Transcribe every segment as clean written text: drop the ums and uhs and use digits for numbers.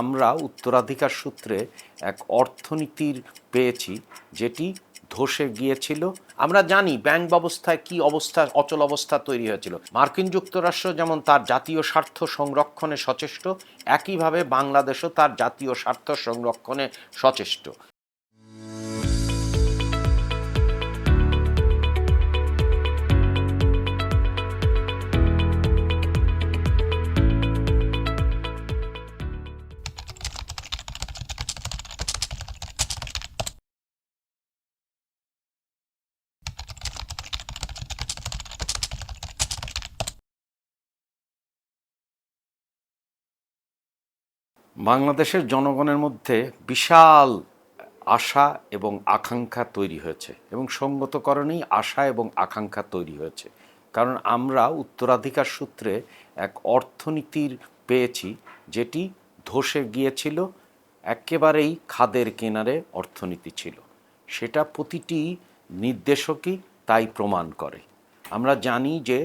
আমরা উত্তরাধিকার সূত্রে এক অর্থনীতির পেয়েছি যেটি ধসে গিয়েছিল। আমরা জানি ব্যাংক ব্যবস্থায় কি অবস্থা, অচল অবস্থা তৈরি হয়েছিল। মার্কিন যুক্তরাষ্ট্র যেমন তার জাতীয় স্বার্থ সংরক্ষণে সচেষ্ট, একইভাবে বাংলাদেশও তার জাতীয় স্বার্থ সংরক্ষণে সচেষ্ট। বাংলাদেশের জনগণের মধ্যে বিশাল আশা এবং আকাঙ্ক্ষা তৈরি হয়েছে এবং সঙ্গত কারণেই আশা এবং আকাঙ্ক্ষা তৈরি হয়েছে, কারণ আমরা উত্তরাধিকার সূত্রে এক অর্থনীতির পেয়েছি যেটি ধসে গিয়েছিল, একেবারেই খাদের কিনারে অর্থনীতি ছিল। সেটা প্রতিটি নির্দেশকই তাই প্রমাণ করে। আমরা জানি যে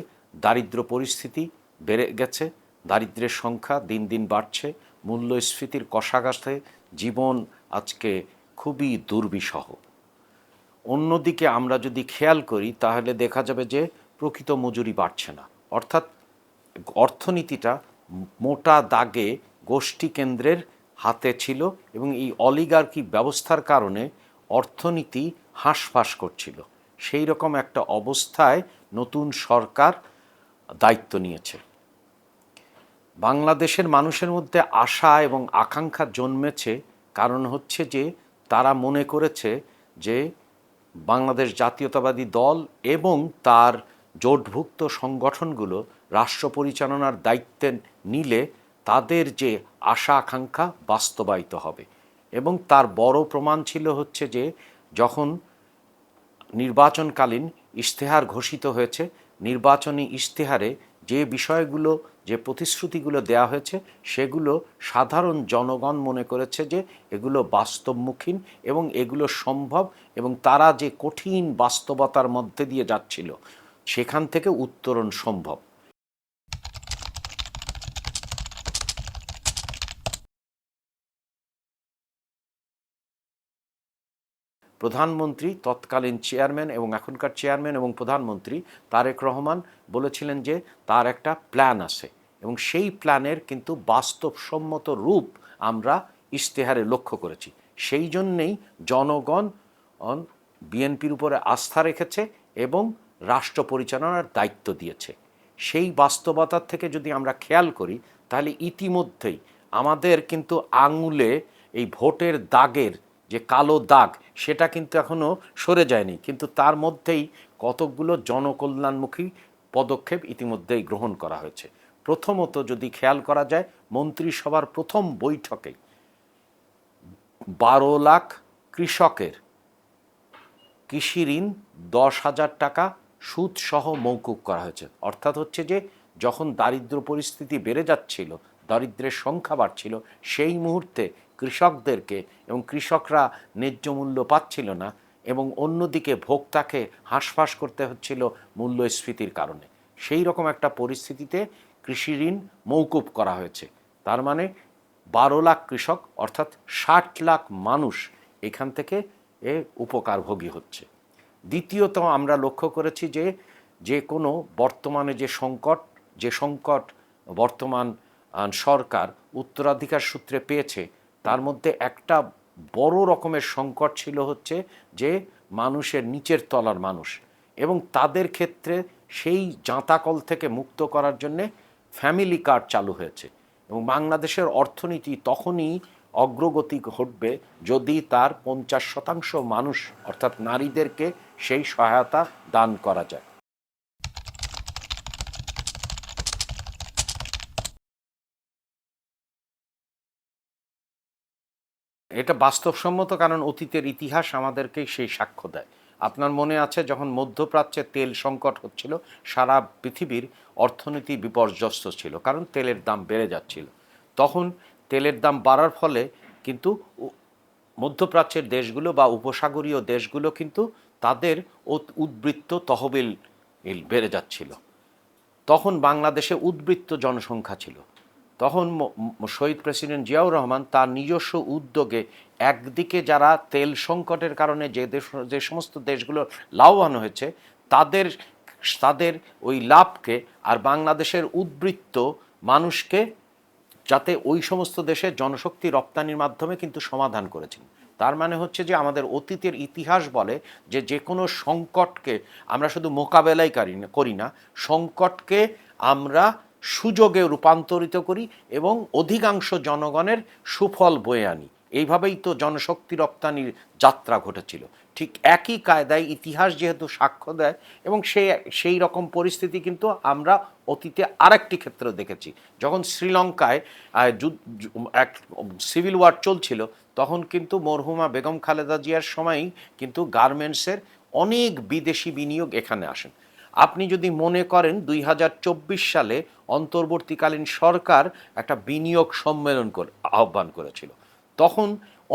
দারিদ্র্য পরিস্থিতি বেড়ে গেছে, দারিদ্র্যের সংখ্যা দিন দিন বাড়ছে, মূল্যস্ফীতির কষাঘাতে জীবন আজকে খুবই দুর্বিষহ। অন্যদিকে আমরা যদি খেয়াল করি তাহলে দেখা যাবে যে প্রকৃত মজুরি বাড়ছে না, অর্থাৎ অর্থনীতিটা মোটা দাগে গোষ্ঠী কেন্দ্রের হাতে ছিল এবং এই অলিগার্কি ব্যবস্থার কারণে অর্থনীতি হাঁসফাঁস করছিল। সেই রকম একটা অবস্থায় নতুন সরকার দায়িত্ব নিয়েছে। বাংলাদেশের মানুষের মধ্যে আশা এবং আকাঙ্ক্ষা জন্মেছে, কারণ হচ্ছে যে তারা মনে করেছে যে বাংলাদেশ জাতীয়তাবাদী দল এবং তার জোটভুক্ত সংগঠনগুলো রাষ্ট্র পরিচালনার দায়িত্বে নিলে তাদের যে আশা আকাঙ্ক্ষা বাস্তবায়িত হবে। এবং তার বড় প্রমাণ ছিল হচ্ছে যে যখন নির্বাচনকালীন ইশতেহার ঘোষিত হয়েছে, নির্বাচনী ইশতেহারে যে বিষয়গুলো, যে প্রতিশ্রুতিগুলো দেয়া হয়েছে সেগুলো সাধারণ জনগণ মনে করেছে যে এগুলো বাস্তবমুখী এবং এগুলো সম্ভব, এবং তারা যে কঠিন বাস্তবতার মধ্যে দিয়ে যাচ্ছিল সেখান থেকে উত্তরণ সম্ভব। প্রধানমন্ত্রী, তৎকালীন চেয়ারম্যান এবং এখনকার চেয়ারম্যান এবং প্রধানমন্ত্রী তারেক রহমান বলেছিলেন যে তার একটা প্ল্যান আছে এবং সেই প্ল্যানের কিন্তু বাস্তবসম্মত রূপ আমরা ইশতেহারে লক্ষ্য করেছি। সেই জন্যেই জনগণ বিএনপির উপরে আস্থা রেখেছে এবং রাষ্ট্র পরিচালনার দায়িত্ব দিয়েছে। সেই বাস্তবতার থেকে যদি আমরা খেয়াল করি তাহলে ইতিমধ্যেই আমাদের কিন্তু আঙুলে এই ভোটের দাগের যে কালো দাগ সেটা কিন্তু এখনও সরে যায়নি, কিন্তু তার মধ্যেই কতকগুলো জনকল্যাণমুখী পদক্ষেপ ইতিমধ্যেই গ্রহণ করা হয়েছে। প্রথমত যদি খেয়াল করা যায়, মন্ত্রিসভার প্রথম বৈঠকে 12 লাখ কৃষকের কৃষি ঋণ 10,000 টাকা সুদসহ মওকুফ করা হয়েছে। অর্থাৎ হচ্ছে যে যখন দারিদ্র পরিস্থিতি বেড়ে যাচ্ছিল, দারিদ্র্যের সংখ্যা বাড়ছিল, সেই মুহূর্তে কৃষকদেরকে, এবং কৃষকরা ন্যায্য মূল্য পাচ্ছিল না এবং অন্যদিকে ভোক্তাকে হাঁসফাঁস করতে হচ্ছিল মূল্যস্ফীতির কারণে, সেই রকম একটা পরিস্থিতিতে কৃষি ঋণ মওকুফ করা হয়েছে। তার মানে 12 লাখ কৃষক অর্থাৎ 60 লাখ মানুষ এখান থেকে উপকারভোগী হচ্ছে। দ্বিতীয়ত আমরা লক্ষ্য করেছি যে যে কোনো বর্তমানে যে সংকট বর্তমান সরকার উত্তরাধিকার সূত্রে পেয়েছে, তার মধ্যে একটা বড় রকমের সংকট ছিল হচ্ছে যে মানুষের নিচের তলার মানুষ, এবং তাদের ক্ষেত্রে সেই জাঁতাকল থেকে মুক্ত করার জন্যে ফ্যামিলি কার্ড চালু হয়েছে। এবং বাংলাদেশের অর্থনীতি তখনই অগ্রগতি ঘটবে যদি তার 50% মানুষ অর্থাৎ নারীদেরকে সেই সহায়তা দান করা যায়। এটা বাস্তবসম্মত, কারণ অতীতের ইতিহাস আমাদেরকেই সেই সাক্ষ্য দেয়। আপনার মনে আছে যখন মধ্যপ্রাচ্যে তেল সংকট হচ্ছিল, সারা পৃথিবীর অর্থনীতি বিপর্যস্ত ছিল, কারণ তেলের দাম বেড়ে যাচ্ছিল। তখন তেলের দাম বাড়ার ফলে কিন্তু মধ্যপ্রাচ্যের দেশগুলো বা উপসাগরীয় দেশগুলো কিন্তু তাদের উদ্বৃত্ত তহবিল বেড়ে যাচ্ছিল। তখন বাংলাদেশে উদ্বৃত্ত জনসংখ্যা ছিল, তখন শহীদ প্রেসিডেন্ট জিয়াউর রহমান তার নিজস্ব উদ্যোগে একদিকে যারা তেল সংকটের কারণে যে সমস্ত দেশগুলো লাভবান হয়েছে তাদের তাদের ওই লাভকে আর বাংলাদেশের উদ্বৃত্ত মানুষকে যাতে ওই সমস্ত দেশে জনশক্তি রপ্তানির মাধ্যমে কিন্তু সমাধান করেছেন। তার মানে হচ্ছে যে আমাদের অতীতের ইতিহাস বলে যে যে কোনো সংকটকে আমরা শুধু মোকাবেলাই করি না, সংকটকে আমরা সুযোগে রূপান্তরিত করি এবং অধিকাংশ জনগণের সুফল বয়ে আনি। এইভাবেই তো জনশক্তি রপ্তানির যাত্রা ঘটেছিল। ঠিক একই কায়দায় ইতিহাস যেহেতু সাক্ষ্য দেয় এবং সেই রকম পরিস্থিতি কিন্তু আমরা অতীতে আরেকটি ক্ষেত্রে দেখেছি। যখন শ্রীলঙ্কায় এক সিভিল ওয়ার চলছিল তখন কিন্তু মরহুমা বেগম খালেদা জিয়ার সময়ই কিন্তু গার্মেন্টসের অনেক বিদেশি বিনিয়োগ এখানে আসেন। আপনি যদি মনে করেন 2024 সালে অন্তর্বর্তীকালীন সরকার একটা বিনিয়োগ সম্মেলন আহ্বান করেছিল, তখন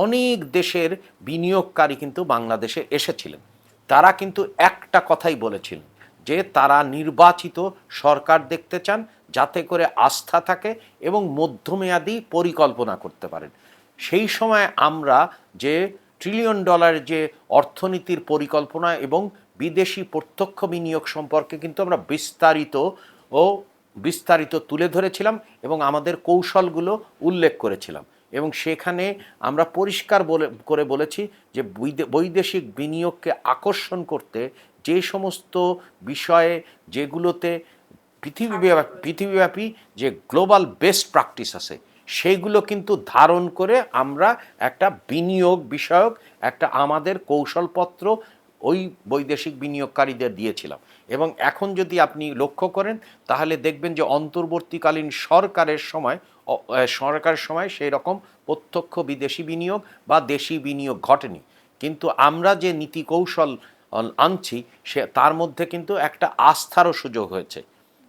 অনেক দেশের বিনিয়োগকারী কিন্তু বাংলাদেশে এসেছিলেন। তারা কিন্তু একটা কথাই বলেছিলেন যে তারা নির্বাচিত সরকার দেখতে চান যাতে করে আস্থা থাকে এবং মধ্যমেয়াদী পরিকল্পনা করতে পারেন। সেই সময় আমরা যে ট্রিলিয়ন ডলার যে অর্থনীতির পরিকল্পনা এবং বিদেশি প্রত্যক্ষ বিনিয়োগ সম্পর্কে কিন্তু আমরা বিস্তারিত তুলে ধরেছিলাম এবং আমাদের কৌশলগুলো উল্লেখ করেছিলাম এবং সেখানে আমরা পরিষ্কার করে বলেছি যে বৈদেশিক বিনিয়োগকে আকর্ষণ করতে যে সমস্ত বিষয়ে যেগুলোতে পৃথিবীব্যাপী যে গ্লোবাল বেস্ট প্র্যাকটিস আছে সেইগুলো কিন্তু ধারণ করে আমরা একটা বিনিয়োগ বিষয়ক একটা আমাদের কৌশলপত্র ওই বৈদেশিক বিনিয়োগকারীদের দিয়েছিলাম। এবং এখন যদি আপনি লক্ষ্য করেন তাহলে দেখবেন যে অন্তর্বর্তীকালীন সরকারের সময় সেই রকম প্রত্যক্ষ বিদেশি বিনিয়োগ বা দেশি বিনিয়োগ ঘটেনি। কিন্তু আমরা যে নীতি কৌশল আনছি তার মধ্যে কিন্তু একটা আস্থারও সুযোগ হয়েছে।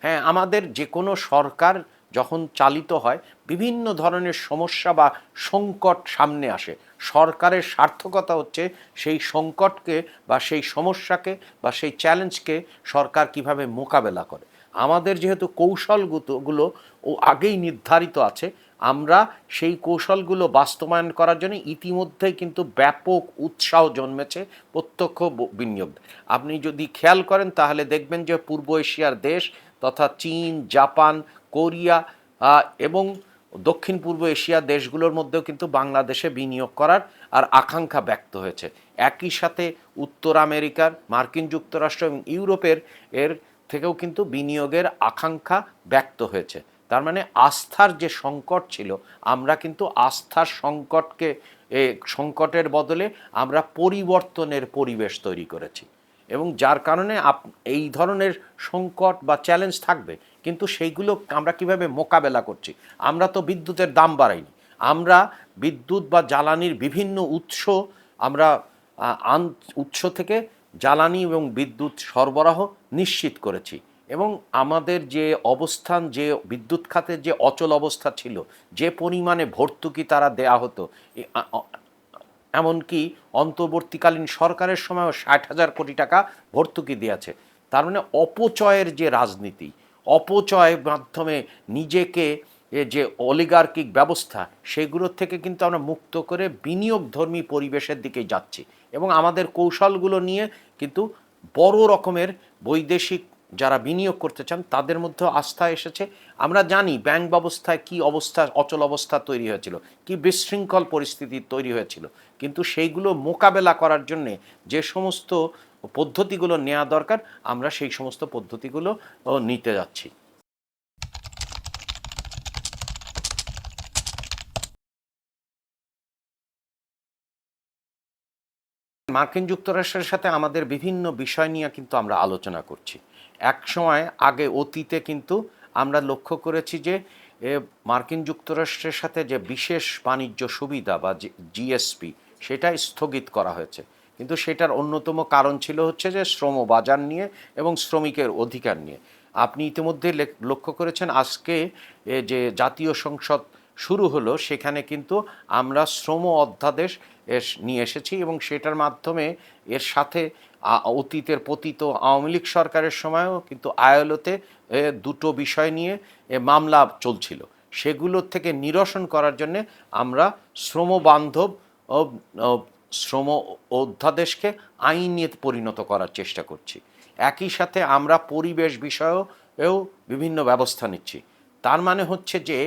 হ্যাঁ, আমাদের যে কোনো সরকার যখন চালিত হয় বিভিন্ন ধরনের সমস্যা বা সংকট সামনে আসে। সরকারের সার্থকতা হচ্ছে সেই সংকটকে বা সেই সমস্যাকে বা সেই চ্যালেঞ্জকে সরকার কিভাবে মোকাবেলা করে। আমাদের যেহেতু কৌশলগুলো আগেই নির্ধারিত আছে, আমরা সেই কৌশলগুলো বাস্তবায়ন করার জন্য ইতিমধ্যেই কিন্তু ব্যাপক উৎসাহ জন্মেছে প্রত্যক্ষ বিনিয়োগ। আপনি যদি খেয়াল করেন তাহলে দেখবেন যে পূর্ব এশিয়ার দেশ তথা চীন, জাপান, কোরিয়া এবং দক্ষিণ পূর্ব এশিয়া দেশগুলোর মধ্যেও কিন্তু বাংলাদেশে বিনিয়োগ করার আর আকাঙ্ক্ষা ব্যক্ত হয়েছে। একই সাথে উত্তর আমেরিকার, মার্কিন যুক্তরাষ্ট্র এবং ইউরোপের থেকেও কিন্তু বিনিয়োগের আকাঙ্ক্ষা ব্যক্ত হয়েছে। তার মানে আস্থার যে সংকট ছিল, আমরা কিন্তু আস্থার সংকটের বদলে আমরা পরিবর্তনের পরিবেশ তৈরি করেছি এবং যার কারণে এই ধরনের সংকট বা চ্যালেঞ্জ থাকবে, কিন্তু সেইগুলো আমরা কিভাবে মোকাবেলা করছি। আমরা তো বিদ্যুতের দাম বাড়াইনি, আমরা বিদ্যুৎ বা জ্বালানির বিভিন্ন উৎস থেকে জ্বালানি এবং বিদ্যুৎ সরবরাহ নিশ্চিত করেছি এবং আমাদের যে অবস্থান, যে বিদ্যুৎ খাতের যে অচল অবস্থা ছিল, যে পরিমাণে ভর্তুকি তারা দেয়া হতো, এমনকি অন্তর্বর্তীকালীন সরকারের সময়ও 60,000 কোটি টাকা ভর্তুকি দিয়েছে। তার মানে অপচয়ের যে রাজনীতি, অপচয়ের মাধ্যমে নিজেকে যে অলিগার্কিক ব্যবস্থা সেগুলোর থেকে কিন্তু আমরা মুক্ত করে বিনিয়োগধর্মী পরিবেশের দিকে যাচ্ছি এবং আমাদের কৌশলগুলো নিয়ে কিন্তু বড় রকমের বৈদেশিক যারা বিনিয়োগ করতে চান তাদের মধ্যেও আস্থা এসেছে। আমরা জানি ব্যাংক ব্যবস্থায় কী অবস্থা, অচল অবস্থা তৈরি হয়েছিল, কি বিশৃঙ্খল পরিস্থিতি তৈরি হয়েছিল, কিন্তু সেইগুলো মোকাবেলা করার জন্যে যে সমস্ত পদ্ধতিগুলো নেওয়া দরকার আমরা সেই সমস্ত পদ্ধতিগুলো নিতে যাচ্ছি। মার্কিন যুক্তরাষ্ট্রের সাথে আমাদের বিভিন্ন বিষয় নিয়ে কিন্তু আমরা আলোচনা করছি। এক সময় আগে অতীতে কিন্তু আমরা লক্ষ্য করেছি যে মার্কিন যুক্তরাষ্ট্রের সাথে যে বিশেষ বাণিজ্য সুবিধা বা জিএসপি সেটা স্থগিত করা হয়েছে, কিন্তু সেটার অন্যতম কারণ ছিল হচ্ছে যে শ্রম বাজার নিয়ে এবং শ্রমিকের অধিকার নিয়ে। আপনি ইতিমধ্যে লক্ষ্য করেছেন আজকে যে জাতীয় সংসদ শুরু হলো সেখানে কিন্তু আমরা শ্রম অধ্যাদেশ নিয়ে এসেছি এবং সেটার মাধ্যমে এর সাথে অতীতের পতিত আওয়ামী লীগ সরকারের সময়ও কিন্তু আইএলওতে দুটো বিষয় নিয়ে মামলা চলছিল, সেগুলোর থেকে নিরসন করার জন্যে আমরা শ্রমবান্ধব ও শ্রম অধ্যাদেশকে আইনে পরিণত করার চেষ্টা করছি। একই সাথে আমরা পরিবেশ বিষয়েও বিভিন্ন ব্যবস্থা নিচ্ছি। তার মানে হচ্ছে যে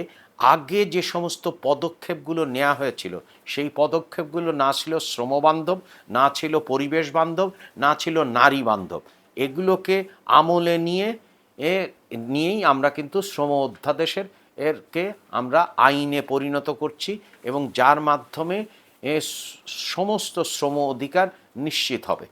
আগে যে সমস্ত পদক্ষেপগুলো নেওয়া হয়েছিল সেই পদক্ষেপগুলো না ছিল শ্রমবান্ধব, না ছিল পরিবেশ বান্ধব, না ছিল নারী বান্ধব। এগুলোকে আমলে নিয়েই আমরা কিন্তু শ্রম অধ্যাদেশের এরকে আমরা আইনে পরিণত করছি এবং যার মাধ্যমে সমস্ত শ্রম অধিকার নিশ্চিত হবে।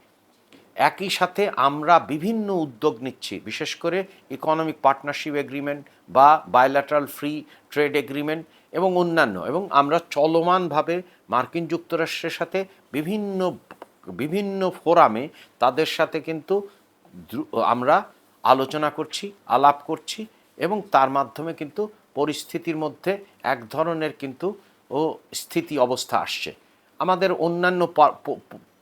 একই সাথে আমরা বিভিন্ন উদ্যোগ নিচ্ছি, বিশেষ করে ইকোনমিক পার্টনারশিপ এগ্রিমেন্ট বা বায়োল্যাটারাল ফ্রি ট্রেড এগ্রিমেন্ট এবং অন্যান্য, এবং আমরা চলমানভাবে মার্কিন যুক্তরাষ্ট্রের সাথে বিভিন্ন ফোরামে তাদের সাথে কিন্তু আমরা আলোচনা করছি, আলাপ করছি এবং তার মাধ্যমে কিন্তু পরিস্থিতির মধ্যে এক ধরনের কিন্তু স্থিতি অবস্থা আসছে। আমাদের অন্যান্য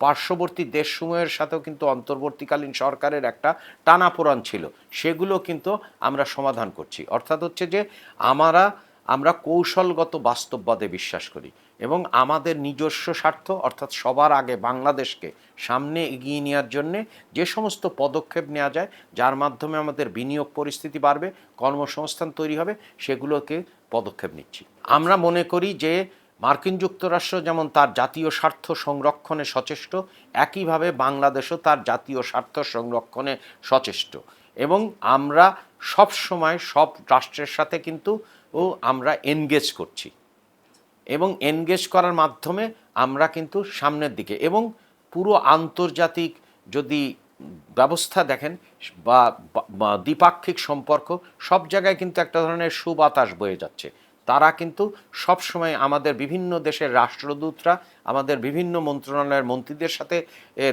পার্শ্ববর্তী দেশসমূহের সাথেও কিন্তু অন্তর্বর্তীকালীন সরকারের একটা টানাপোড়েন ছিল, সেগুলো কিন্তু আমরা সমাধান করছি। অর্থাৎ হচ্ছে যে আমরা কৌশলগত বাস্তববাদে বিশ্বাস করি এবং আমাদের নিজস্ব স্বার্থ অর্থাৎ সবার আগে বাংলাদেশকে সামনে এগিয়ে নেওয়ার জন্যে যে সমস্ত পদক্ষেপ নেওয়া যায় যার মাধ্যমে আমাদের বিনিয়োগ পরিস্থিতি বাড়বে, কর্মসংস্থান তৈরি হবে, সেগুলোকে পদক্ষেপ নিচ্ছি। আমরা মনে করি যে মার্কিন যুক্তরাষ্ট্র যেমন তার জাতীয় স্বার্থ সংরক্ষণে সচেষ্ট, একইভাবে বাংলাদেশও তার জাতীয় স্বার্থ সংরক্ষণে সচেষ্ট এবং আমরা সব সময় সব রাষ্ট্রের সাথে কিন্তু আমরা এনগেজ করছি এবং এনগেজ করার মাধ্যমে আমরা কিন্তু সামনের দিকে এবং পুরো আন্তর্জাতিক যদি ব্যবস্থা দেখেন বা দ্বিপাক্ষিক সম্পর্ক, সব জায়গায় কিন্তু একটা ধরনের সুবাতাস বয়ে যাচ্ছে। তারা কিন্তু সব সময় আমাদের বিভিন্ন দেশের রাষ্ট্রদূতরা আমাদের বিভিন্ন মন্ত্রণালয়ের মন্ত্রীদের সাথে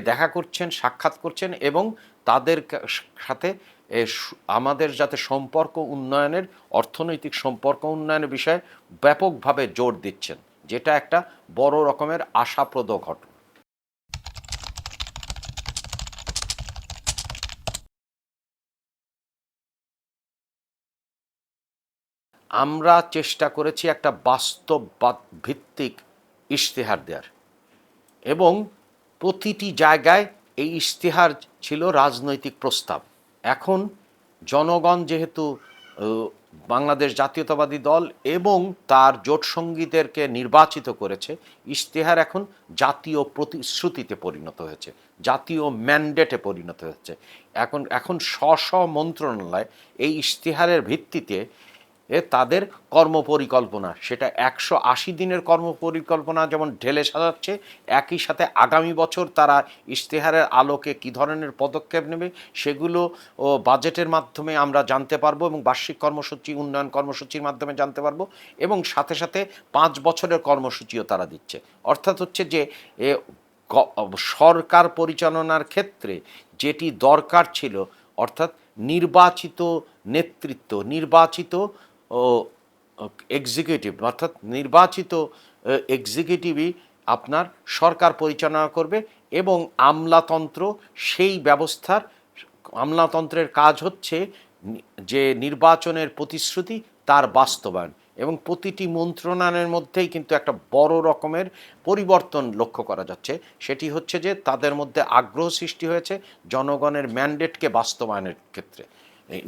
দেখা করছেন, সাক্ষাৎ করছেন এবং তাদের সাথে আমাদের যাতে সম্পর্ক উন্নয়নের, অর্থনৈতিক সম্পর্ক উন্নয়নের বিষয়ে ব্যাপকভাবে জোর দিচ্ছেন, যেটা একটা বড় রকমের আশাপ্রদ ঘটনা। আমরা চেষ্টা করেছি একটা বাস্তব ভিত্তিক ইশতেহার দেওয়ার এবং প্রতিটি জায়গায় এই ইশতেহার ছিল রাজনৈতিক প্রস্তাব। এখন জনগণ যেহেতু বাংলাদেশ জাতীয়তাবাদী দল এবং তার জোট সঙ্গীদেরকে নির্বাচিত করেছে, ইশতেহার এখন জাতীয় প্রতিশ্রুতিতে পরিণত হয়েছে, জাতীয় ম্যান্ডেটে পরিণত হয়েছে। এখন স্ব মন্ত্রণালয় এই ইশতেহারের ভিত্তিতে তাদের কর্মপরিকল্পনা, সেটা 180 দিনের কর্মপরিকল্পনা যেমন ঢেলে সাজাচ্ছে, একই সাথে আগামী বছর তারা ইশতেহারের আলোকে কী ধরনের পদক্ষেপ নেবে সেগুলো বাজেটের মাধ্যমে আমরা জানতে পারবো এবং বার্ষিক কর্মসূচি, উন্নয়ন কর্মসূচির মাধ্যমে জানতে পারবো এবং সাথে সাথে 5 বছরের কর্মসূচিও তারা দিচ্ছে। অর্থাৎ হচ্ছে যে সরকার পরিচালনার ক্ষেত্রে যেটি দরকার ছিল, অর্থাৎ নির্বাচিত নেতৃত্ব, নির্বাচিত এক্সিকিউটিভ, অর্থাৎ নির্বাচিত এক্সিকিউটিভই আপনার সরকার পরিচালনা করবে এবং আমলাতন্ত্র সেই ব্যবস্থার, আমলাতন্ত্রের কাজ হচ্ছে যে নির্বাচনের প্রতিশ্রুতি তার বাস্তবায়ন এবং প্রতিটি মন্ত্রণালয়ের মধ্যেই কিন্তু একটা বড় রকমের পরিবর্তন লক্ষ্য করা যাচ্ছে। সেটি হচ্ছে যে তাদের মধ্যে আগ্রহ সৃষ্টি হয়েছে জনগণের ম্যান্ডেটকে বাস্তবায়নের ক্ষেত্রে।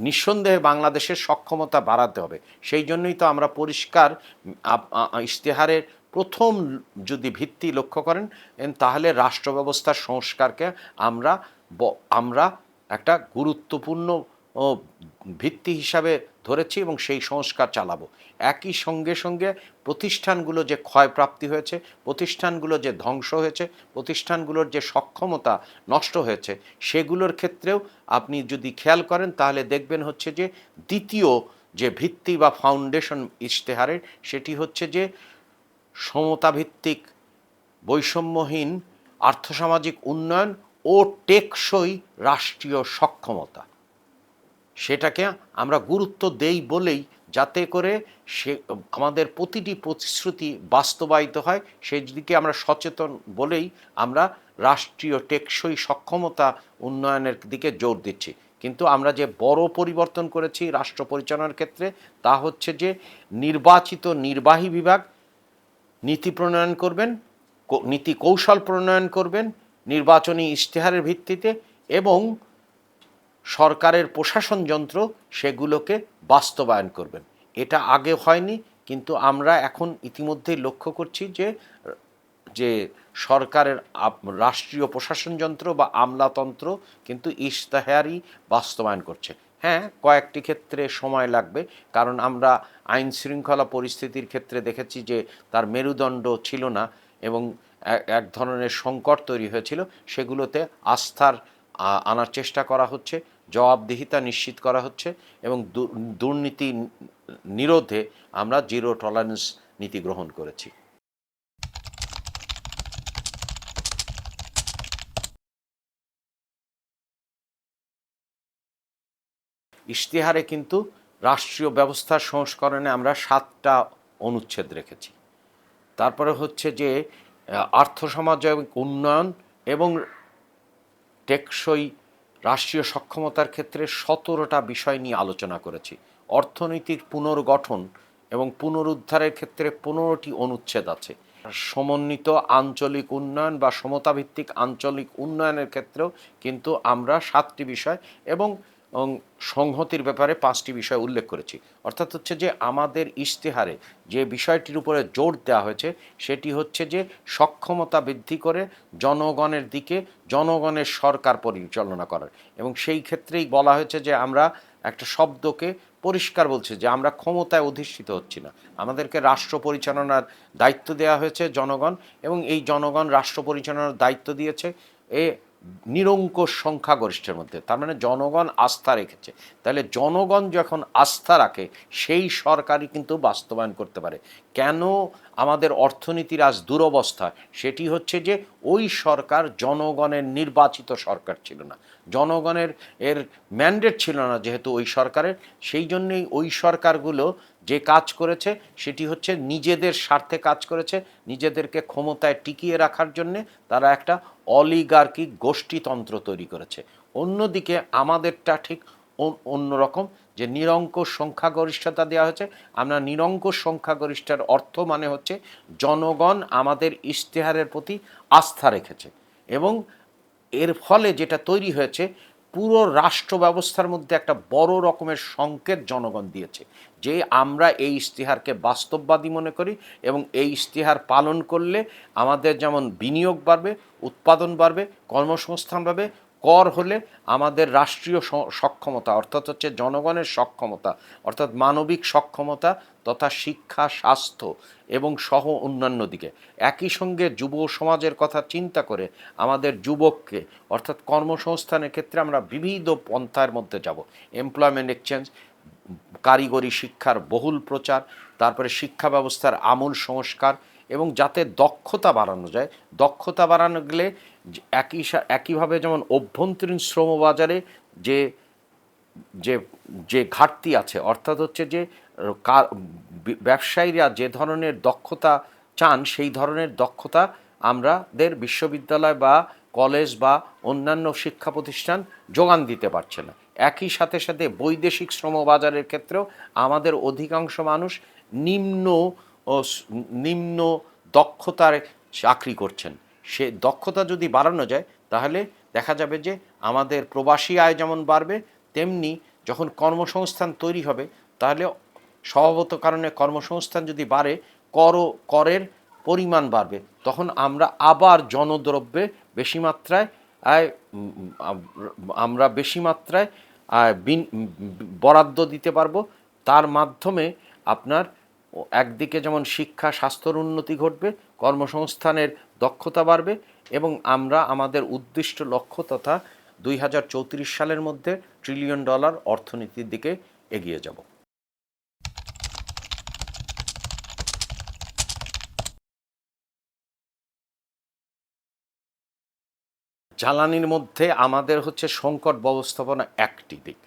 নিঃসন্দেহে বাংলাদেশের সক্ষমতা বাড়াতে হবে, সেই জন্যই তো আমরা পরিষ্কার ইশতেহারের প্রথম যদি ভিত্তি লক্ষ্য করেন তাহলে রাষ্ট্র ব্যবস্থার সংস্কারকে আমরা একটা গুরুত্বপূর্ণ ভিত্তি হিসাবে ধরেছি এবং সেই সংস্কার চালাবো। একই সঙ্গে সঙ্গে প্রতিষ্ঠানগুলো যে ক্ষয়প্রাপ্তি হয়েছে, প্রতিষ্ঠানগুলো যে ধ্বংস হয়েছে, প্রতিষ্ঠানগুলোর যে সক্ষমতা নষ্ট হয়েছে, সেগুলোর ক্ষেত্রেও আপনি যদি খেয়াল করেন তাহলে দেখবেন হচ্ছে যে দ্বিতীয় যে ভিত্তি বা ফাউন্ডেশন ইশতেহারের, সেটি হচ্ছে যে সমতাভিত্তিক, বৈষম্যহীন আর্থসামাজিক উন্নয়ন ও টেকসই রাষ্ট্রীয় সক্ষমতা। সেটাকে আমরা গুরুত্ব দেই বলেই যাতে করে আমাদের প্রতিটি প্রতিশ্রুতি বাস্তবায়িত হয় সেই দিকে আমরা সচেতন বলেই আমরা রাষ্ট্রীয় টেকসই সক্ষমতা উন্নয়নের দিকে জোর দিচ্ছি। কিন্তু আমরা যে বড় পরিবর্তন করেছি রাষ্ট্র পরিচালনার ক্ষেত্রে তা হচ্ছে যে নির্বাচিত নির্বাহী বিভাগ নীতি প্রণয়ন করবেন, নীতি কৌশল প্রণয়ন করবেন নির্বাচনী ইশতেহারের ভিত্তিতে, এবং সরকারের প্রশাসন যন্ত্র সেগুলোকে বাস্তবায়ন করবেন। এটা আগে হয়নি, কিন্তু আমরা এখন ইতিমধ্যেই লক্ষ্য করছি যে যে সরকারের রাষ্ট্রীয় প্রশাসন যন্ত্র বা আমলাতন্ত্র কিন্তু ইশতেহারই বাস্তবায়ন করছে। হ্যাঁ, কয়েকটি ক্ষেত্রে সময় লাগবে, কারণ আমরা আইন শৃঙ্খলা পরিস্থিতির ক্ষেত্রে দেখেছি যে তার মেরুদণ্ড ছিল না এবং এক ধরনের সংকট তৈরি হয়েছিল। সেগুলোতে আস্থার আনার চেষ্টা করা হচ্ছে, জবাবদিহিতা নিশ্চিত করা হচ্ছে এবং দুর্নীতি নিরোধে আমরা জিরো টলারেন্স নীতি গ্রহণ করেছি। ইশতেহারে কিন্তু রাষ্ট্রীয় ব্যবস্থার সংস্করণে আমরা 7টা অনুচ্ছেদ রেখেছি। তারপরে হচ্ছে যে আর্থসামাজিক উন্নয়ন এবং টেকসই রাষ্ট্রীয় সক্ষমতার ক্ষেত্রে 17টা বিষয় নিয়ে আলোচনা করেছি। অর্থনীতির পুনর্গঠন এবং পুনরুদ্ধারের ক্ষেত্রে 15টি অনুচ্ছেদ আছে। সমন্বিত আঞ্চলিক উন্নয়ন বা সমতাভিত্তিক আঞ্চলিক উন্নয়নের ক্ষেত্রেও কিন্তু আমরা 7টি বিষয় এবং সংহতির ব্যাপারে 5টি বিষয় উল্লেখ করেছি। অর্থাৎ হচ্ছে যে আমাদের ইশতেহারে যে বিষয়টির উপরে জোর দেওয়া হয়েছে সেটি হচ্ছে যে সক্ষমতা বৃদ্ধি করে জনগণের দিকে জনগণের সরকার পরিচালনা করার, এবং সেই ক্ষেত্রেই বলা হয়েছে যে আমরা একটা শব্দকে পরিষ্কার বলছে যে আমরা ক্ষমতায় অধিষ্ঠিত হচ্ছি না, আমাদেরকে রাষ্ট্র পরিচালনার দায়িত্ব দেওয়া হয়েছে জনগণ, এবং এই জনগণ রাষ্ট্র পরিচালনার দায়িত্ব দিয়েছে এ নিরঙ্কুশ সংখ্যাগরিষ্ঠের মধ্যে। তার মানে জনগণ আস্থা রেখেছে। তাহলে জনগণ যখন আস্থা রাখে সেই সরকারই কিন্তু বাস্তবায়ন করতে পারে। কেন আমাদের অর্থনীতির আজ দুরবস্থা, সেটি হচ্ছে যে ওই সরকার জনগণের নির্বাচিত সরকার ছিল না, জনগণের এর ম্যান্ডেট ছিল না যেহেতু ওই সরকারের, সেই জন্যেই ওই সরকারগুলো যে কাজ করেছে সেটি হচ্ছে নিজেদের স্বার্থে কাজ করেছে, নিজেদেরকে ক্ষমতায় টিকিয়ে রাখার জন্যে তারা একটা অলিগার্কিক গোষ্ঠীতন্ত্র তৈরি করেছে। অন্যদিকে আমাদেরটা ঠিক অন্যরকম, যে নিরঙ্কুশ সংখ্যাগরিষ্ঠতা দেওয়া হয়েছে। আমরা নিরঙ্কুশ সংখ্যাগরিষ্ঠের অর্থ মানে হচ্ছে জনগণ আমাদের ইশতেহারের প্রতি আস্থা রেখেছে, এবং এর ফলে যেটা তৈরি হয়েছে পুরো রাষ্ট্র ব্যবস্থার মধ্যে একটা বড় রকমের সংকেত জনগণ দিয়েছে যে আমরা এই ইশতেহারকে বাস্তববাদী মনে করি, এবং এই ইশতেহার পালন করলে আমাদের যেমন বিনিয়োগ বাড়বে, উৎপাদন বাড়বে, কর্মসংস্থান বাড়বে, কর হলে আমাদের রাষ্ট্রীয় সক্ষমতা অর্থাৎ হচ্ছে জনগণের সক্ষমতা অর্থাৎ মানবিক সক্ষমতা তথা শিক্ষা, স্বাস্থ্য এবং সহ অন্যান্য দিকে, একই সঙ্গে যুব সমাজের কথা চিন্তা করে আমাদের যুবককে অর্থাৎ কর্মসংস্থানের ক্ষেত্রে আমরা বিবিধ পন্থার মধ্যে যাব। এমপ্লয়মেন্ট এক্সচেঞ্জ, কারিগরি শিক্ষার বহুল প্রচার, তারপরে শিক্ষা ব্যবস্থার আমূল সংস্কার, এবং যাতে দক্ষতা বাড়ানো যায়। দক্ষতা বাড়ানো গেলে একইভাবে যেমন অভ্যন্তরীণ শ্রমবাজারে যে যে যে ঘাটতি আছে, অর্থাৎ হচ্ছে যে ব্যবসায়ীরা যে ধরনের দক্ষতা চান সেই ধরনের দক্ষতা আমাদের বিশ্ববিদ্যালয় বা কলেজ বা অন্যান্য শিক্ষা প্রতিষ্ঠান যোগান দিতে পারছে না। একই সাথে সাথে বৈদেশিক শ্রমবাজারের ক্ষেত্রেও আমাদের অধিকাংশ মানুষ নিম্ন দক্ষতার চাকরি করছেন। সে দক্ষতা যদি বাড়ানো যায় তাহলে দেখা যাবে যে আমাদের প্রবাসী আয় যেমন বাড়বে, তেমনি যখন কর্মসংস্থান তৈরি হবে তাহলে স্বভাবত কারণে কর্মসংস্থান যদি বাড়ে করের পরিমাণ বাড়বে, তখন আমরা আবার জনদ্রব্যে বেশি মাত্রায় বরাদ্দ দিতে পারবো। তার মাধ্যমে আপনার একদিকে যেমন শিক্ষা স্বাস্থ্যর উন্নতি ঘটবে, কর্মসংস্থানের দক্ষতা বাড়বে, এবং আমরা আমাদের উদ্দিষ্ট লক্ষ্য তথা 2034 সালের মধ্যে $1 ট্রিলিয়ন অর্থনীতির দিকে এগিয়ে যাব। জ্বালানির মধ্যে আমাদের হচ্ছে সংকট ব্যবস্থাপনা একটি দিক,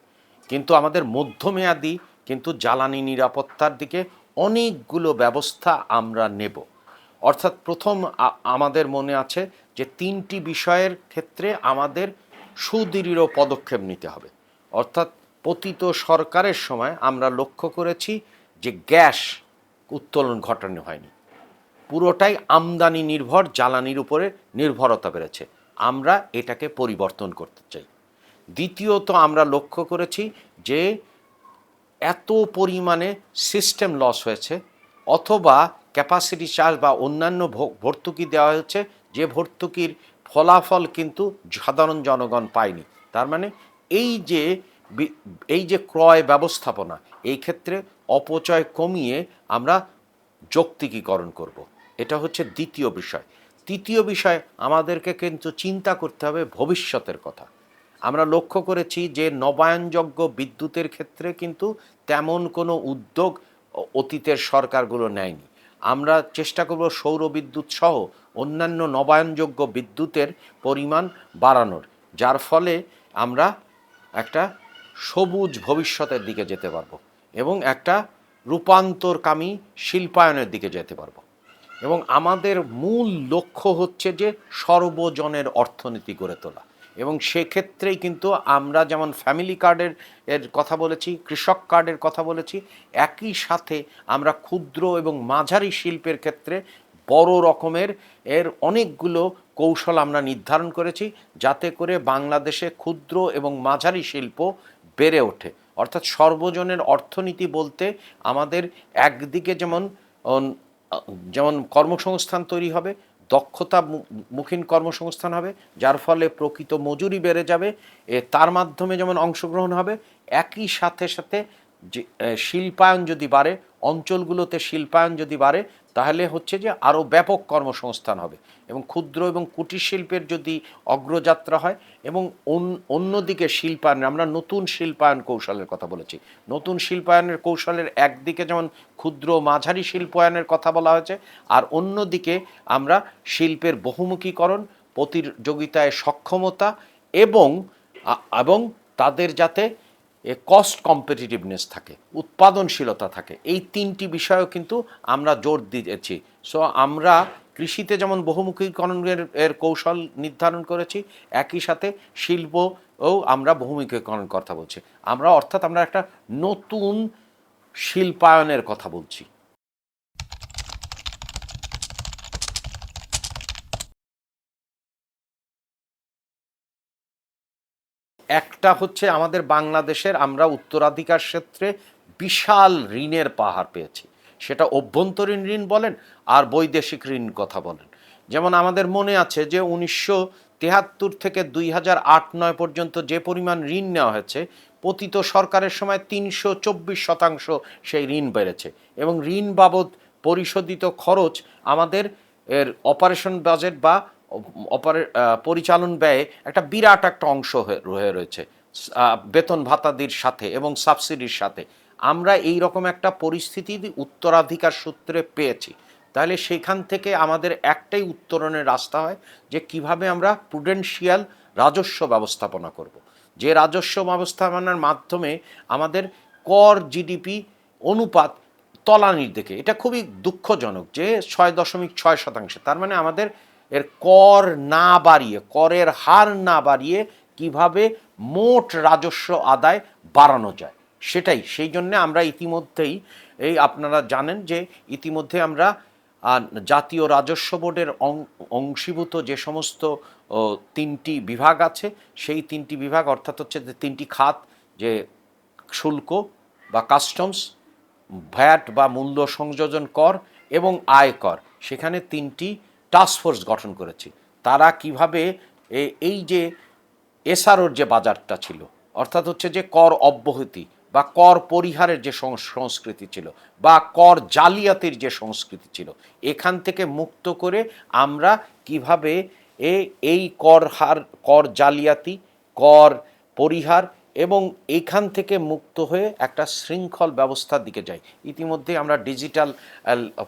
কিন্তু আমাদের মধ্যমেয়াদী কিন্তু জ্বালানি নিরাপত্তার দিকে অনেকগুলো ব্যবস্থা আমরা নেব। অর্থাৎ প্রথম আমাদের মনে আছে যে 3টি বিষয়ের ক্ষেত্রে আমাদের সুদৃঢ় পদক্ষেপ নিতে হবে। অর্থাৎ পতিত সরকারের সময় আমরা লক্ষ্য করেছি যে গ্যাস উত্তোলন ঘটানো হয়নি, পুরোটাই আমদানি নির্ভর জ্বালানির উপরে নির্ভরতা বেড়েছে। আমরা এটাকে পরিবর্তন করতে চাই। দ্বিতীয়ত আমরা লক্ষ্য করেছি যে এত পরিমাণে সিস্টেম লস হয়েছে, অথবা ক্যাপাসিটি চার্জ বা অন্যান্য ভর্তুকি দেওয়া হচ্ছে, যে ভর্তুকির ফলাফল কিন্তু সাধারণ জনগণ পায়নি। তার মানে এই যে ক্রয় ব্যবস্থাপনা, এই ক্ষেত্রে অপচয় কমিয়ে আমরা যৌক্তিকীকরণ করব। এটা হচ্ছে দ্বিতীয় বিষয়। তৃতীয় বিষয়, আমাদেরকে কিন্তু চিন্তা করতে হবে ভবিষ্যতের কথা। আমরা লক্ষ্য করেছি যে নবায়নযোগ্য বিদ্যুতের ক্ষেত্রে কিন্তু তেমন কোনো উদ্যোগ অতীতের সরকারগুলো নেয়নি। আমরা চেষ্টা করব সৌর বিদ্যুৎ সহ অন্যান্য নবায়নযোগ্য বিদ্যুতের পরিমাণ বাড়ানোর, যার ফলে আমরা একটা সবুজ ভবিষ্যতের দিকে যেতে পারবো এবং একটা রূপান্তরকামী শিল্পায়নের দিকে যেতে পারবো। এবং আমাদের মূল লক্ষ্য হচ্ছে যে সর্বজনের অর্থনীতি গড়ে তোলা। এবং সেক্ষেত্রেই কিন্তু আমরা যেমন ফ্যামিলি কার্ডের কথা বলেছি, কৃষক কার্ডের কথা বলেছি, একই সাথে আমরা ক্ষুদ্র এবং মাঝারি শিল্পের ক্ষেত্রে বড় রকমের অনেকগুলো কৌশল আমরা নির্ধারণ করেছি, যাতে করে বাংলাদেশে ক্ষুদ্র এবং মাঝারি শিল্প বেড়ে ওঠে। অর্থাৎ সর্বজনের অর্থনীতি বলতে আমাদের একদিকে যেমন কর্মসংস্থান তৈরি হবে, দক্ষতা মুখীন কর্মসংস্থান হবে, যার ফলে প্রকৃত মজুরি বেড়ে যাবে, তার মাধ্যমে যেমন অংশগ্রহণ হবে, একই সাথে সাথে যে শিল্পায়ন যদি বাড়ে, অঞ্চলগুলোতে শিল্পায়ন যদি বাড়ে, তাহলে হচ্ছে যে আরও ব্যাপক কর্মসংস্থান হবে। এবং ক্ষুদ্র এবং কুটির শিল্পের যদি অগ্রযাত্রা হয়, এবং অন্যদিকে শিল্পায়ন, আমরা নতুন শিল্পায়ন কৌশলের কথা বলেছি। নতুন শিল্পায়নের কৌশলের একদিকে যেমন ক্ষুদ্র মাঝারি শিল্পায়নের কথা বলা হয়েছে, আর অন্যদিকে আমরা শিল্পের বহুমুখীকরণ, প্রতিযোগিতায় সক্ষমতা এবং তাদের যাতে কস্ট কম্পিটিটিভনেস থাকে, উৎপাদনশীলতা থাকে, এই তিনটি বিষয়ও কিন্তু আমরা জোর দিয়েছি। সো আমরা কৃষিতে যেমন বহুমুখীকরণের কৌশল নির্ধারণ করেছি, একই সাথে শিল্পও আমরা বহুমুখীকরণের কথা বলছি। অর্থাৎ আমরা একটা নতুন শিল্পায়নের কথা বলছি। একটা হচ্ছে আমাদের বাংলাদেশের, আমরা উত্তরাধিকার ক্ষেত্রে বিশাল ঋণের পাহাড় পেয়েছি, সেটা অভ্যন্তরীণ ঋণ বলেন আর বৈদেশিক ঋণ কথা বলেন। যেমন আমাদের মনে আছে যে 1973 থেকে 2008-9 পর্যন্ত যে পরিমাণ ঋণ নেওয়া হয়েছে, পতিত সরকারের সময় 324% সেই ঋণ বেড়েছে। এবং ঋণ বাবদ পরিশোধিত খরচ আমাদের অপারেশন বাজেট বা পরিচালন ব্যয়ে একটা বিরাট একটা অংশ হয়ে রয়েছে, বেতন ভাতাদির সাথে এবং সাবসিডির সাথে। আমরা এই রকম একটা পরিস্থিতি উত্তরাধিকার সূত্রে পেয়েছি। তাহলে সেখান থেকে আমাদের একটাই উত্তরণের রাস্তা হয় যে কিভাবে আমরা প্রুডেন্সিয়াল রাজস্ব ব্যবস্থাপনা করব, যে রাজস্ব ব্যবস্থাপনার মাধ্যমে আমাদের কর জিডিপি অনুপাত তলানির দিকে। এটা খুবই দুঃখজনক যে 6.6%। তার মানে আমাদের কর না বাড়িয়ে, করের হার না বাড়িয়ে কিভাবে মোট রাজস্ব আদায় বাড়ানো যায়, সেই জন্য আমরা ইতিমধ্যেই আপনারা জানেন যে ইতিমধ্যে আমরা জাতীয় রাজস্ব বোর্ডের অংশীভূত যে সমস্ত 3টি বিভাগ আছে, সেই 3টি বিভাগ অর্থাৎ হচ্ছে যে 3টি খাত, যে শুল্ক বা কাস্টমস, ভ্যাট বা মূল্য সংযোজন কর এবং আয়কর, সেখানে 3টি টাস্কফোর্স গঠন করেছি। তারা কিভাবে এই যে এসআরওর যে বাজারটা ছিল, অর্থাৎ হচ্ছে যে কর অব্যাহতি বা কর পরিহারের যে সংস্কৃতি ছিল বা কর জালিয়াতির যে সংস্কৃতি ছিল, এখান থেকে মুক্ত করে আমরা কিভাবে এই কর জালিয়াতি, কর পরিহার এবং এইখান থেকে মুক্ত হয়ে একটা শৃঙ্খল ব্যবস্থার দিকে যাই। ইতিমধ্যে আমরা ডিজিটাল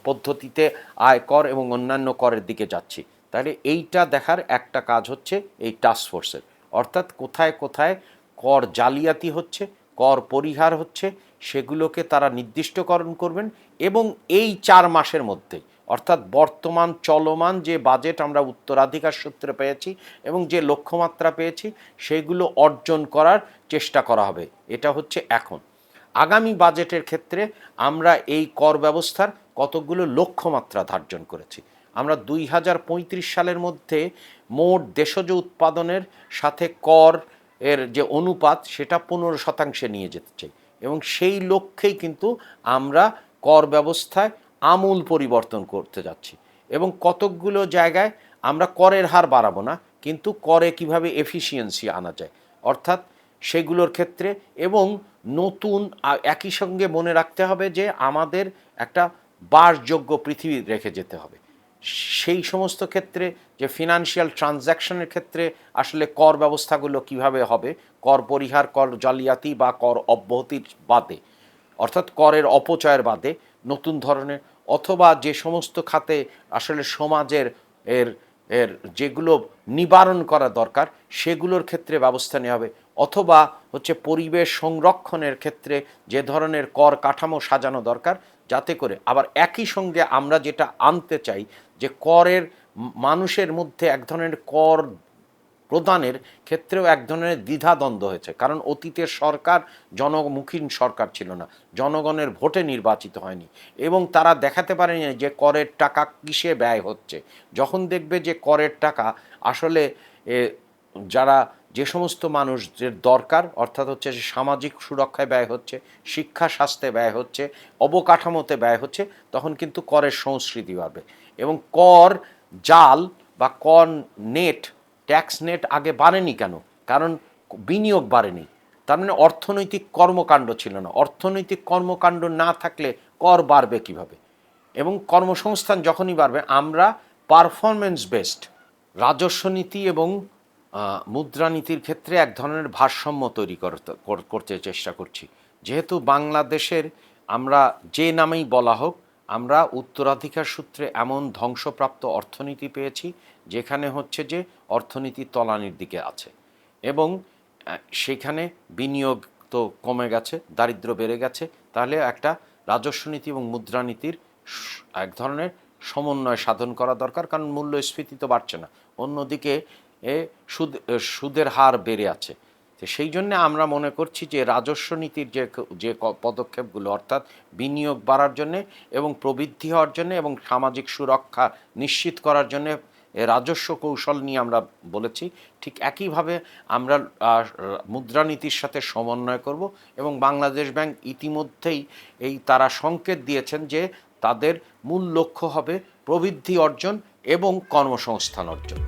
পদ্ধতিতে আয়কর এবং অন্যান্য করের দিকে যাচ্ছি। তাহলে এইটা দেখার একটা কাজ হচ্ছে এই টাস্কফোর্সের, অর্থাৎ কোথায় কোথায় কর জালিয়াতি হচ্ছে, কর পরিহার হচ্ছে, সেগুলোকে তারা নির্দিষ্টকরণ করবেন এবং এই 4 মাসের মধ্যেই অর্থাৎ বর্তমান চলমান যে বাজেট আমরা উত্তরাধিকার সূত্রে পেয়েছি এবং যে লক্ষ্যমাত্রা পেয়েছি সেগুলো অর্জন করার চেষ্টা করা হবে। এটা হচ্ছে এখন। আগামী বাজেটের ক্ষেত্রে আমরা এই কর ব্যবস্থার কতগুলো লক্ষ্যমাত্রা ধার্য করেছি। আমরা 2035 সালের মধ্যে মোট দেশজ উৎপাদনের সাথে কর এর যে অনুপাত সেটা 15% নিয়ে যেতে চাই এবং সেই লক্ষ্যেই কিন্তু আমরা কর ব্যবস্থায় আমূল পরিবর্তন করতে যাচ্ছি। এবং কতকগুলো জায়গায় আমরা করের হার বাড়াবো না, কিন্তু করে কিভাবে এফিসিয়েন্সি আনা যায় অর্থাৎ সেগুলোর ক্ষেত্রে। এবং নতুন একই সঙ্গে মনে রাখতে হবে যে আমাদের একটা বাসযোগ্য পৃথিবী রেখে যেতে হবে। সেই সমস্ত ক্ষেত্রে যে ফিনান্সিয়াল ট্রানজ্যাকশনের ক্ষেত্রে আসলে কর ব্যবস্থাগুলো কিভাবে হবে, কর পরিহার, কর জালিয়াতি বা কর অব্যাহতির বাদে, অর্থাৎ করের অপচয়ের বাদে নতুন ধরনের, অথবা যে সমস্ত খাতে আসলে সমাজের এর এর যেগুলো নিবারণ করা দরকার সেগুলোর ক্ষেত্রে ব্যবস্থা নেওয়া হবে, অথবা হচ্ছে পরিবেশ সংরক্ষণের ক্ষেত্রে যে ধরনের কর কাঠামো সাজানো দরকার, যাতে করে আবার একই সঙ্গে আমরা যেটা আনতে চাই যে করের মানুষের মধ্যে এক ধরনের কর প্রদানের ক্ষেত্রেও এক ধরনের দ্বিধাদ্বন্দ্ব হয়েছে। কারণ অতীতের সরকার জনমুখী সরকার ছিল না, জনগণের ভোটে নির্বাচিত হয়নি এবং তারা দেখাতে পারেনি যে করের টাকা কিসে ব্যয় হচ্ছে। যখন দেখবে যে করের টাকা আসলে যারা যে সমস্ত মানুষদের দরকার, অর্থাৎ হচ্ছে যে সামাজিক সুরক্ষায় ব্যয় হচ্ছে, শিক্ষা স্বাস্থ্যে ব্যয় হচ্ছে, অবকাঠামোতে ব্যয় হচ্ছে, তখন কিন্তু করের সংস্কৃতি বাড়বে। এবং কর জাল বা কর নেট, ট্যাক্স নেট আগে বাড়েনি কেন? কারণ বিনিয়োগ বাড়েনি, তার মানে অর্থনৈতিক কর্মকাণ্ড ছিল না। অর্থনৈতিক কর্মকাণ্ড না থাকলে কর বাড়বে কিভাবে? এবং কর্মসংস্থান যখনই বাড়বে, আমরা পারফরমেন্স বেসড রাজস্ব নীতি এবং মুদ্রানীতির ক্ষেত্রে এক ধরনের ভারসাম্য তৈরি করতে চেষ্টা করছি। যেহেতু বাংলাদেশের আমরা যে নামেই বলা হোক, আমরা উত্তরাধিকার সূত্রে এমন ধ্বংসপ্রাপ্ত অর্থনীতি পেয়েছি যেখানে হচ্ছে যে অর্থনীতি তলানির দিকে আছে এবং সেখানে বিনিয়োগ তো কমে গেছে, দারিদ্র্য বেড়ে গেছে। তাহলে একটা রাজস্ব নীতি এবং মুদ্রানীতির এক ধরনের সমন্বয় সাধন করা দরকার, কারণ মূল্যস্ফীতি তো বাড়ছে না, অন্যদিকে সুদের হার বেড়ে আছে। তো সেই জন্য আমরা মনে করছি যে রাজস্ব নীতির যে পদক্ষেপগুলো, অর্থাৎ বিনিয়োগ বাড়ার জন্যে এবং প্রবৃদ্ধি হওয়ার জন্যে এবং সামাজিক সুরক্ষা নিশ্চিত করার জন্যে রাজস্ব কৌশল নিয়ে আমরা বলেছি, ঠিক একইভাবে আমরা মুদ্রানীতির সাথে সমন্বয় করব। এবং বাংলাদেশ ব্যাংক ইতিমধ্যেই তারা সংকেত দিয়েছেন যে তাদের মূল লক্ষ্য হবে প্রবৃদ্ধি অর্জন এবং কর্মসংস্থান অর্জন।